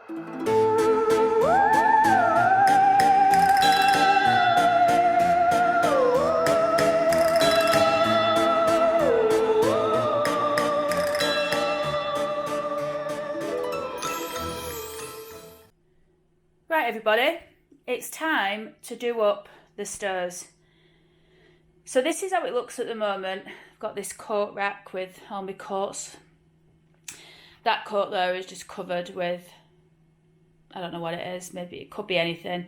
Right everybody, it's time to do up the stairs. So this is how it looks at the moment. I've got this coat rack with all my coats. That coat there is just covered with, I don't know what it is, maybe it could be anything.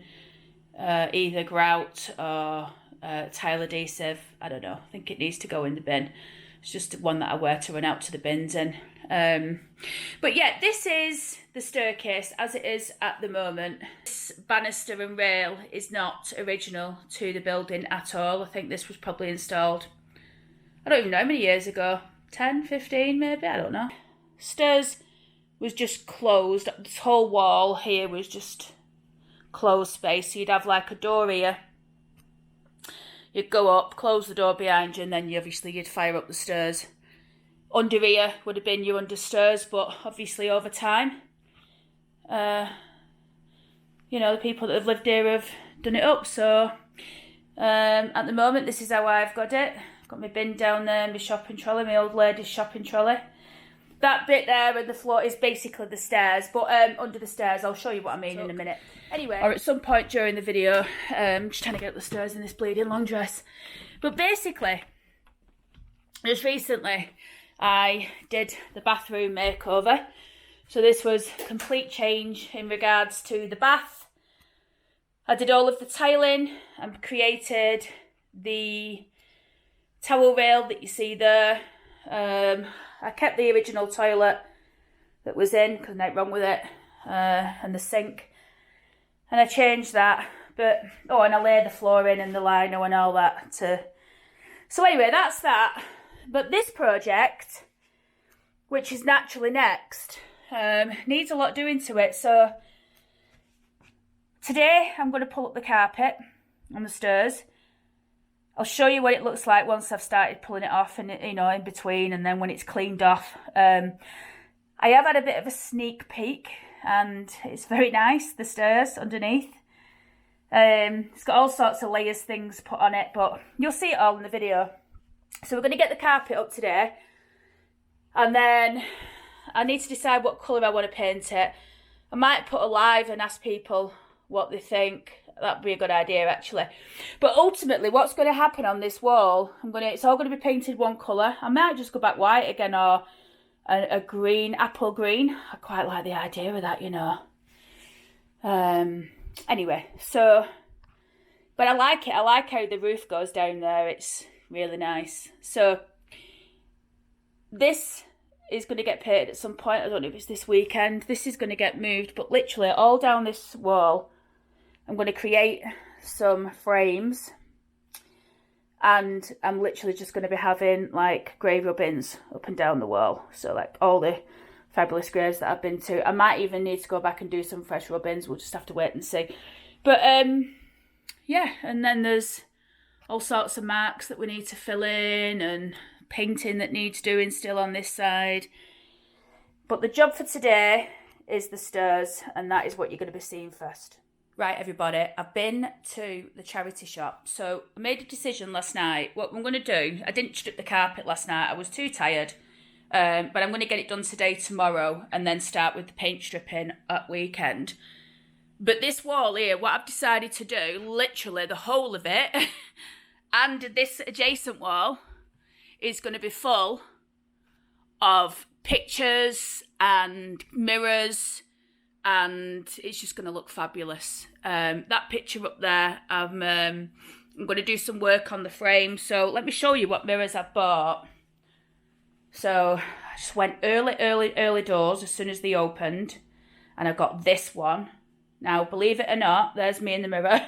Either grout or tile adhesive, I don't know. I think it needs to go in the bin. It's just one that I wear to run out to the bins in. But yeah, this is the staircase as it is at the moment. This banister and rail is not original to the building at all. I think this was probably installed, I don't even know how many years ago, 10, 15 maybe, I don't know. Stairs was just closed. This whole wall here was just closed space. So you'd have like a door here. You'd go up, close the door behind you, and then you'd fire up the stairs. Under here would have been your understairs, but obviously over time, you know, the people that have lived here have done it up. So at the moment, this is how I've got it. I've got my bin down there, my shopping trolley, my old lady's shopping trolley. That bit there and the floor is basically the stairs, but under the stairs, I'll show you what I mean in a minute. Anyway, or at some point during the video, just trying to get up the stairs in this bleeding long dress. But basically, just recently, I did the bathroom makeover. So this was a complete change in regards to the bath. I did all of the tiling and created the towel rail that you see there. I kept the original toilet that was in, because nothing wrong with it, and the sink. And I changed that, but, oh, and I laid the floor in and the lino and all that too. So anyway, that's that. But this project, which is naturally next, needs a lot doing to it. So today I'm going to pull up the carpet on the stairs. I'll show you what it looks like once I've started pulling it off and, you know, in between, and then when it's cleaned off. I have had a bit of a sneak peek and it's very nice, the stairs underneath. It's got all sorts of layers things put on it, but you'll see it all in the video. So we're going to get the carpet up today, and then I need to decide what colour I want to paint it. I might put a live and ask people what they think. That'd be a good idea actually. But ultimately what's going to happen on this wall, it's all going to be painted one colour. I might just go back white again, or a green, apple green. I quite like the idea of that, you know. Anyway, so, but I like it. I like how the roof goes down there. It's really nice. So this is going to get painted at some point. I don't know if it's this weekend. This is going to get moved, but literally all down this wall I'm going to create some frames, and I'm literally just going to be having like grey rubbings up and down the wall. So like all the fabulous greys that I've been to. I might even need to go back and do some fresh rubbings. We'll just have to wait and see. But yeah, and then there's all sorts of marks that we need to fill in and painting that needs doing still on this side. But the job for today is the stairs, and that is what you're going to be seeing first. Right, everybody, I've been to the charity shop. So I made a decision last night. What I'm going to do, I didn't strip the carpet last night. I was too tired. But I'm going to get it done today, tomorrow, and then start with the paint stripping at weekend. But this wall here, what I've decided to do, literally the whole of it, and this adjacent wall, is going to be full of pictures and mirrors, and it's just going to look fabulous. That picture up there, I'm going to do some work on the frame. So let me show you what mirrors I've bought. So I just went early doors as soon as they opened, and I got this one. Now, believe it or not, there's me in the mirror.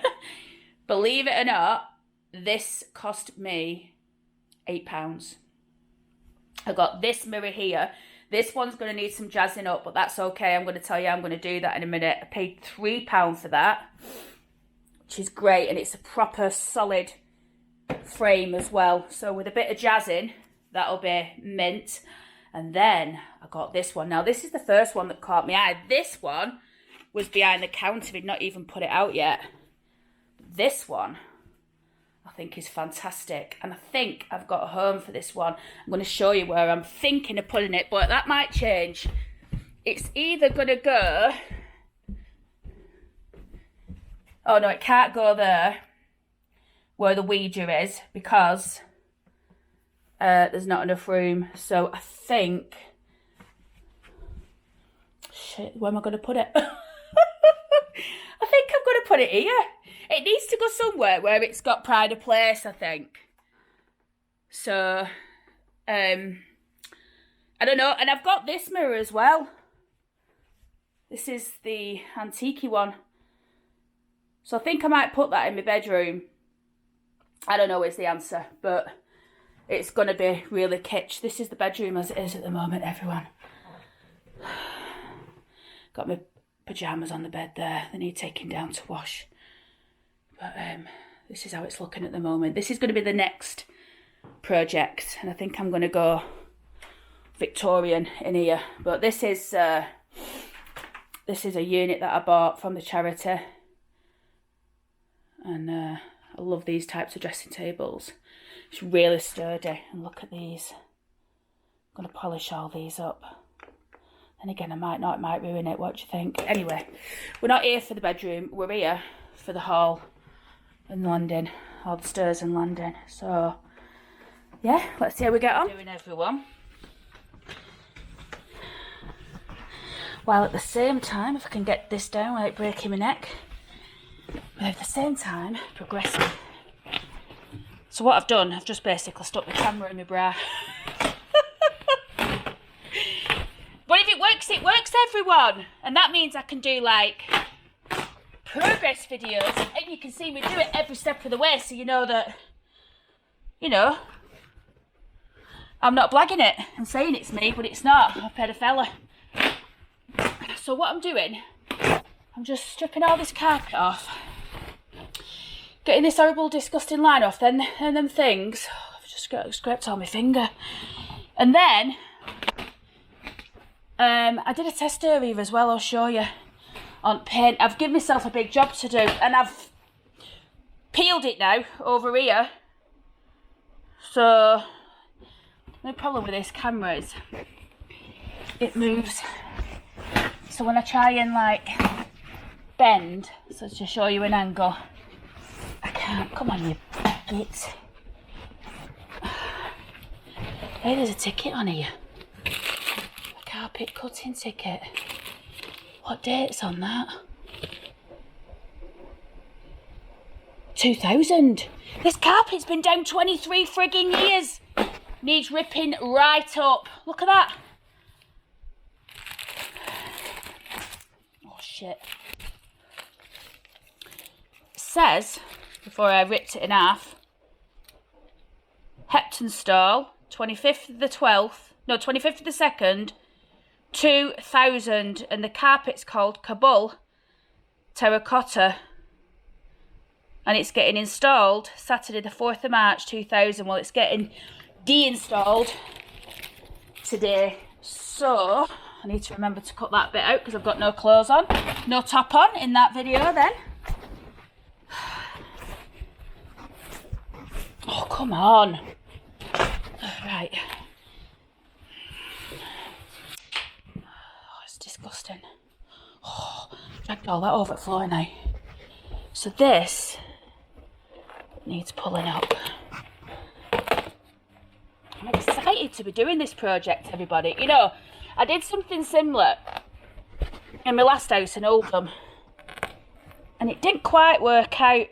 Believe it or not, this cost me £8. I got this mirror here. This one's going to need some jazzing up, but that's okay. I'm going to tell you I'm going to do that in a minute. I paid £3 for that, which is great. And it's a proper solid frame as well. So with a bit of jazzing, that'll be mint. And then I got this one. Now, this is the first one that caught me eye. This one was behind the counter. He'd not even put it out yet. This one, I think, is fantastic. And I think I've got a home for this one. I'm going to show you where I'm thinking of putting it, but that might change. It's either going to go... Oh, no, it can't go there where the Ouija is because there's not enough room. So I think... Shit, where am I going to put it? I think I'm going to put it here. It needs to go somewhere where it's got pride of place, I think. So, I don't know. And I've got this mirror as well. This is the antique one. So I think I might put that in my bedroom. I don't know is the answer, but it's going to be really kitsch. This is the bedroom as it is at the moment, everyone. Got my pyjamas on the bed there. They need taking down to wash. But this is how it's looking at the moment. This is going to be the next project. And I think I'm going to go Victorian in here. But this is a unit that I bought from the charity. And I love these types of dressing tables. It's really sturdy. And look at these. I'm going to polish all these up. And again, I might not, it might ruin it. What do you think? Anyway, we're not here for the bedroom. We're here for the hall and landing, or the stairs and landing. So, yeah, let's see how we get on. Doing everyone. While at the same time, if I can get this down without breaking my neck, but at the same time, progressing. So what I've done, I've just basically stuck the camera in my bra. But if it works, everyone. And that means I can do, like, progress videos. And you can see me do it every step of the way. So you know that, you know, I'm not blagging it and saying it's me, but it's not. I paid a fella. So what I'm doing, I'm just stripping all this carpet off. Getting this horrible, disgusting line off. Then, and them things. I've just scraped on my finger. And then... I did a test area as well, I'll show you, on paint. I've given myself a big job to do, and I've peeled it now over here. So, the problem with this camera is it moves. So when I try and like bend, so to show you an angle, I can't. Come on, you git. Hey, there's a ticket on here. Carpet cutting ticket. What date's on that? 2000. This carpet's been down 23 frigging years. Needs ripping right up. Look at that. Oh shit. It says, before I ripped it in half, Hepton Stall, 25th of the 12th, no, 25th of the 2nd, 2000, and the carpet's called Kabul Terracotta, and it's getting installed Saturday the 4th of March 2000. Well, it's getting de-installed today, so I need to remember to cut that bit out because I've got no clothes on, no top on in that video then. Oh, come on. Right. Disgusting. Oh, dragged all that over the floor now. So this needs pulling up. I'm excited to be doing this project, everybody. You know, I did something similar in my last house in Oldham, and it didn't quite work out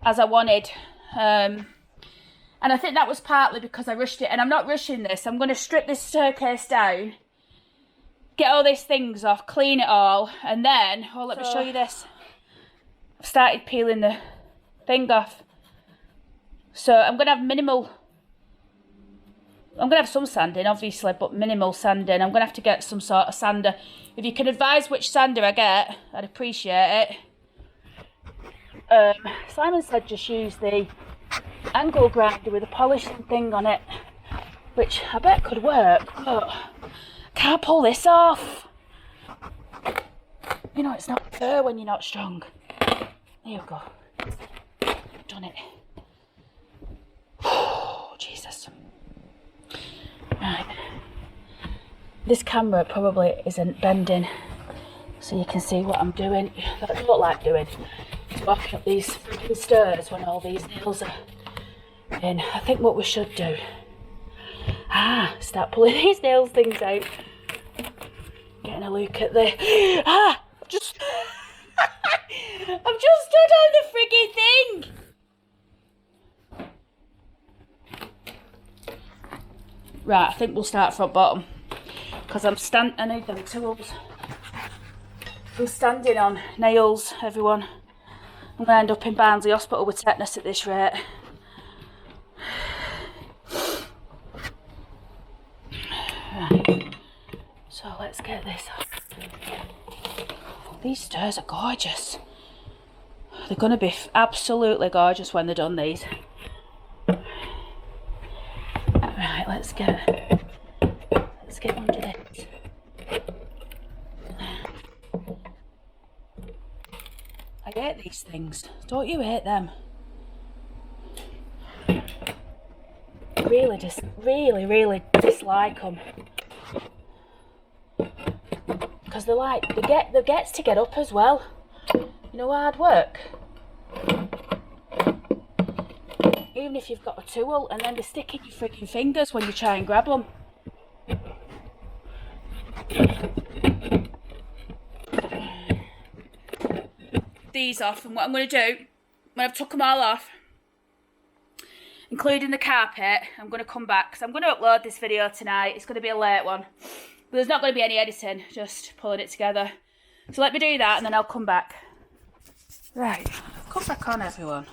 as I wanted. And I think that was partly because I rushed it, and I'm not rushing this. I'm going to strip this staircase down, get all these things off, clean it all, and then, oh, let me show you this. I've started peeling the thing off. So I'm going to have minimal, I'm going to have some sanding, obviously, but minimal sanding. I'm going to have to get some sort of sander. If you can advise which sander I get, I'd appreciate it. Simon said just use the angle grinder with a polishing thing on it, which I bet could work, but can't pull this off. You know, it's not fair when you're not strong. There you go. Done it. Oh, Jesus. Right. This camera probably isn't bending, so you can see what I'm doing. That I don't like doing. It's walking up these freaking stairs when all these nails are in. I think what we should do, start pulling these nails things out. Getting a look at the, just, I've just stood on the frigging thing. Right, I think we'll start from bottom, because I need them tools. I'm standing on nails, everyone. I'm going to end up in Barnsley Hospital with tetanus at this rate. Right, so let's get this up. These stairs are gorgeous. They're going to be absolutely gorgeous when they're done, these. Right, let's get under this. I hate these things. Don't you hate them? Really dislike them. Because they gets to get up as well. You know, hard work. Even if you've got a tool, and then they stick in your freaking fingers when you try and grab them. These off, and what I'm going to do, when I've took them all off, including the carpet, I'm going to come back, because I'm going to upload this video tonight. It's going to be a late one, but there's not going to be any editing, just pulling it together. So let me do that, and then I'll come back. Right, come back on, everyone,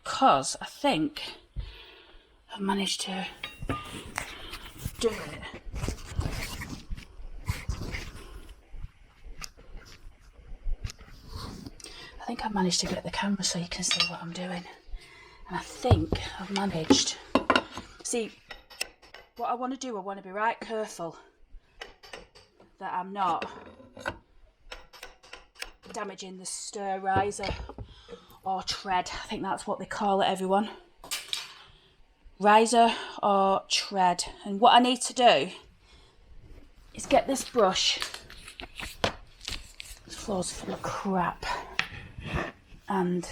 because I think I've managed to do it. I think I've managed to get the camera so you can see what I'm doing. And I think I've managed. See, what I want to do, I want to be right careful that I'm not damaging the stair riser or tread. I think that's what they call it, everyone. Riser or tread. And what I need to do is get this brush. This floor's full of crap. And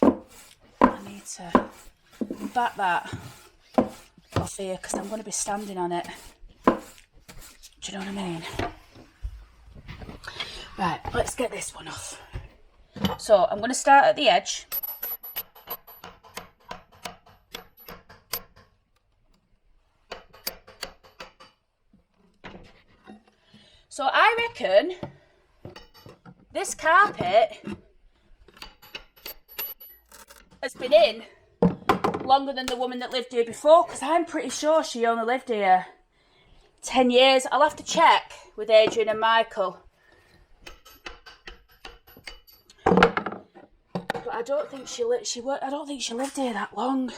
I need to bat that off here because I'm going to be standing on it. Do you know what I mean? Right, let's get this one off. So I'm going to start at the edge. So I reckon this carpet has been in longer than the woman that lived here before, because I'm pretty sure she only lived here 10 years. I'll have to check with Adrian and Michael. But I don't think she lived here that long.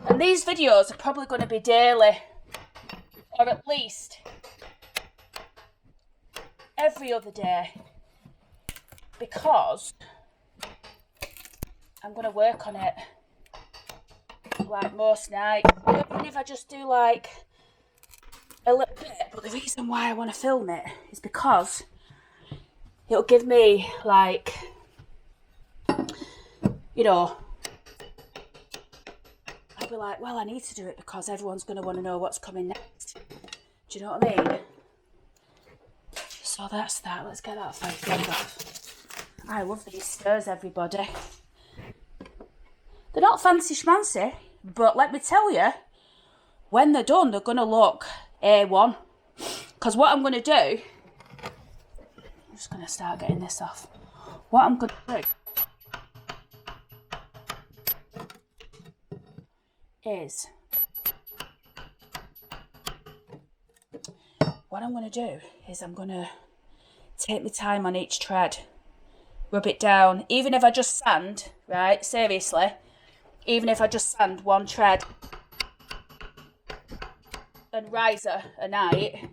And these videos are probably going to be daily, or at least every other day, because I'm going to work on it like most nights. Even if I just do like a little bit. But the reason why I want to film it is because it'll give me, like, you know, I'll be like, well, I need to do it because everyone's going to want to know what's coming next. Do you know what I mean? So that's that. Let's get that thing off. I love these stairs, everybody. They're not fancy schmancy, but let me tell you, when they're done, they're going to look A1. Because what I'm going to do, I'm just going to start getting this off. What I'm going to do is, I'm going to take my time on each tread, rub it down. Even if I just sand, right, seriously, even if I just sand one tread and riser a night,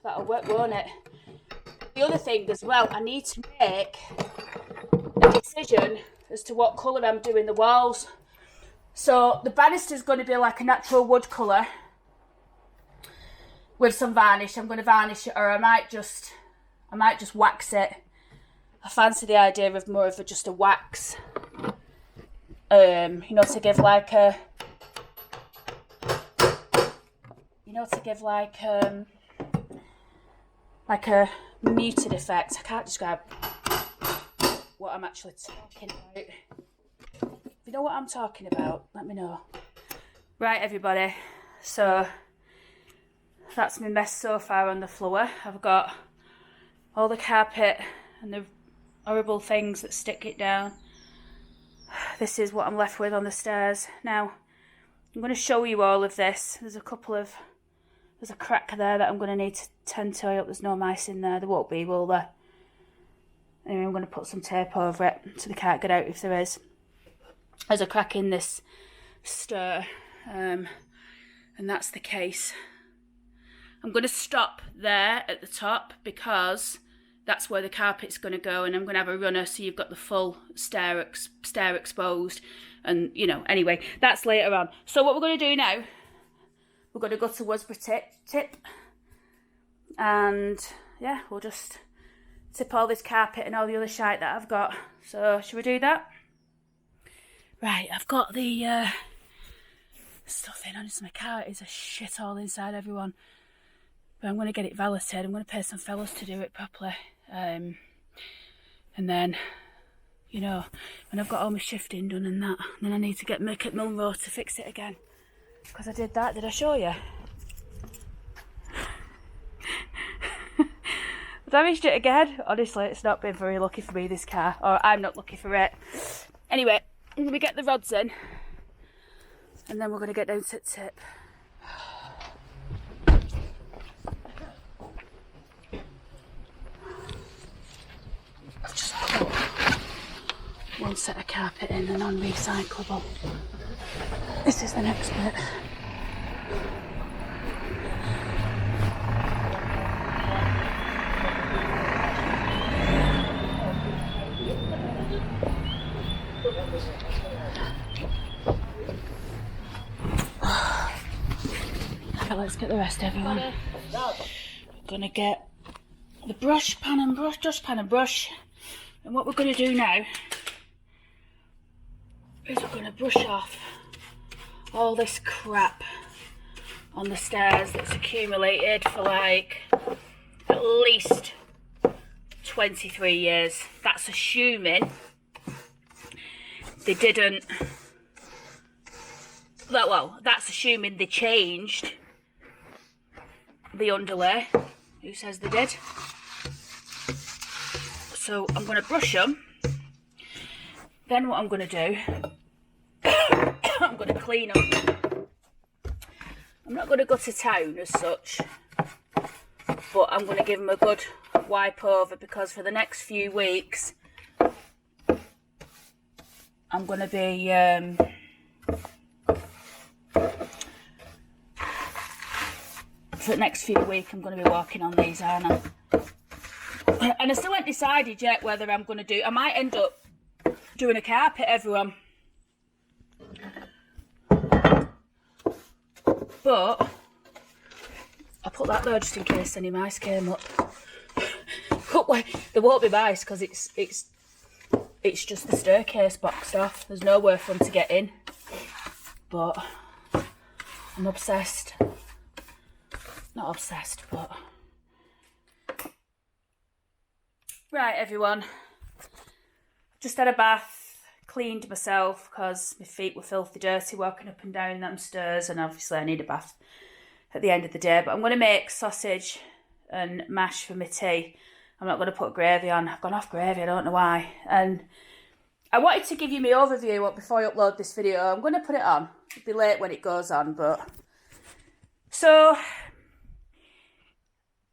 that'll work, won't it? The other thing as well, I need to make a decision as to what colour I'm doing the walls. So the banister's going to be like a natural wood colour with some varnish. I'm going to varnish it, or I might just wax it. I fancy the idea of more of just a wax, you know, to give like a, like a muted effect. I can't describe what I'm actually talking about. If you know what I'm talking about, let me know. Right, everybody, so that's my mess so far on the floor. I've got all the carpet and the horrible things that stick it down. This is what I'm left with on the stairs. Now, I'm going to show you all of this. There's a crack there that I'm going to need to tend to. I hope there's no mice in there. There won't be, will there? Anyway, I'm going to put some tape over it so they can't get out if there is. There's a crack in this stair, and that's the case. I'm going to stop there at the top because that's where the carpet's going to go, and I'm going to have a runner so you've got the full stair exposed. And, you know, anyway, that's later on. So what we're going to do now, we're going to go to Worsborough tip, and yeah, we'll just tip all this carpet and all the other shite that I've got. So should we do that? Right, I've got the stuff in. Honestly, my car is a shithole inside, everyone. But I'm going to get it valeted. I'm going to pay some fellas to do it properly. And then, you know, when I've got all my shifting done and that, then I need to make it Milrow to fix it again. Because I did that. Did I show you? I damaged it again. Honestly, it's not been very lucky for me, this car. Or I'm not lucky for it. Anyway, I'm going to get the rods in. And then we're going to get down to the tip. I've just put one set of carpet in, the non-recyclable. This is the next bit. Okay, let's get the rest, everyone. We're gonna get the dustpan and brush. And what we're going to do now is we're going to brush off all this crap on the stairs that's accumulated for like at least 23 years. That's assuming they didn't, well, that's assuming they changed the underlay. Who says they did? So I'm going to brush them. Then what I'm going to do, I'm going to clean them. I'm not going to go to town as such, but I'm going to give them a good wipe over, because for the next few weeks I'm going to be I'm going to be working on these, aren't I? And I still haven't decided yet whether I'm going to do... I might end up doing a carpet, everyone. But I put that there just in case any mice came up. There won't be mice because it's just the staircase boxed off. There's nowhere for them to get in. But I'm obsessed. Not obsessed, but... Right, everyone, just had a bath, cleaned myself because my feet were filthy dirty walking up and down them stairs, and obviously I need a bath at the end of the day. But I'm going to make sausage and mash for my tea. I'm not going to put gravy on. I've gone off gravy, I don't know why. And I wanted to give you my overview before I upload this video. I'm going to put it on. It'll be late when it goes on, but... So,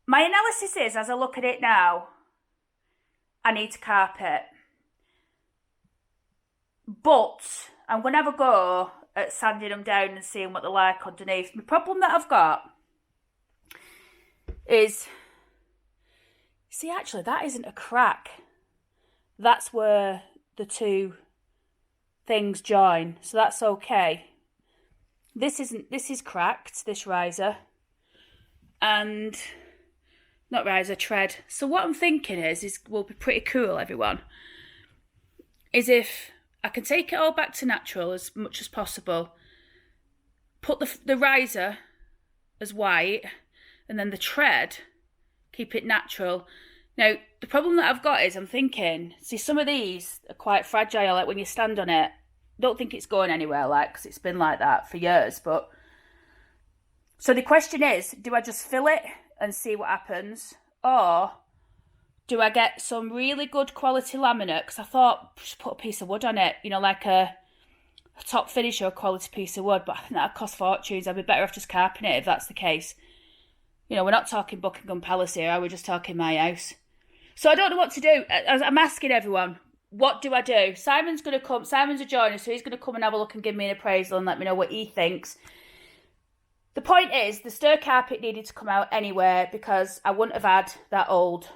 my analysis is, as I look at it now, I need to carpet. But I'm going to have a go at sanding them down and seeing what they're like underneath. The problem that I've got is See, actually, that isn't a crack. That's where the two things join, so that's okay. This is cracked, this riser. And, not riser, tread. So what I'm thinking is will be pretty cool, everyone, is if I can take it all back to natural as much as possible, put the riser as white, and then the tread, keep it natural. Now, the problem that I've got is I'm thinking, see, some of these are quite fragile, like when you stand on it, don't think it's going anywhere, like, because it's been like that for years, but... So the question is, do I just fill it and see what happens, or do I get some really good quality laminate? Because I thought, just put a piece of wood on it, you know, like a top finish or a quality piece of wood, but I think that'd cost fortunes. I'd be better off just carpeting it if that's the case. You know, we're not talking Buckingham Palace here, we're just talking my house. So I don't know what to do. I'm asking everyone, what do I do? Simon's going to come. Simon's a joiner, so he's going to come and have a look and give me an appraisal and let me know what he thinks. The point is, the stair carpet needed to come out anywhere because I wouldn't have had that old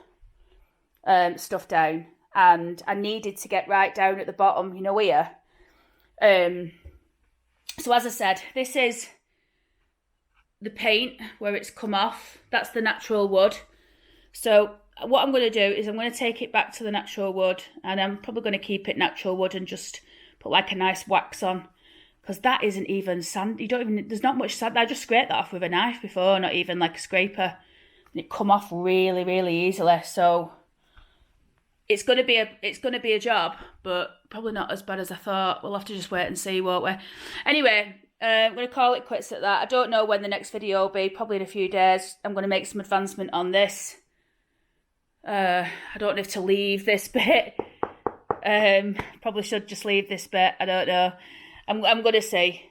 stuff down. And I needed to get right down at the bottom, you know, here. So as I said, this is the paint where it's come off. That's the natural wood. So what I'm going to do is I'm going to take it back to the natural wood, and I'm probably going to keep it natural wood and just put like a nice wax on, because that isn't even sand. There's not much sand. I just scraped that off with a knife before, not even like a scraper, and it come off really, really easily. So it's going to be a job, but probably not as bad as I thought. We'll have to just wait and see, won't we? Anyway, I'm going to call it quits at that. I don't know when the next video will be, probably in a few days. I'm going to make some advancement on this. I don't know if to leave this bit. Probably should just leave this bit. I don't know. I'm going to see.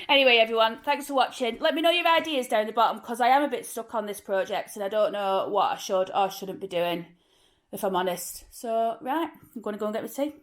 Anyway, everyone, thanks for watching. Let me know your ideas down the bottom, because I am a bit stuck on this project and I don't know what I should or shouldn't be doing, if I'm honest. So, right, I'm going to go and get my tea.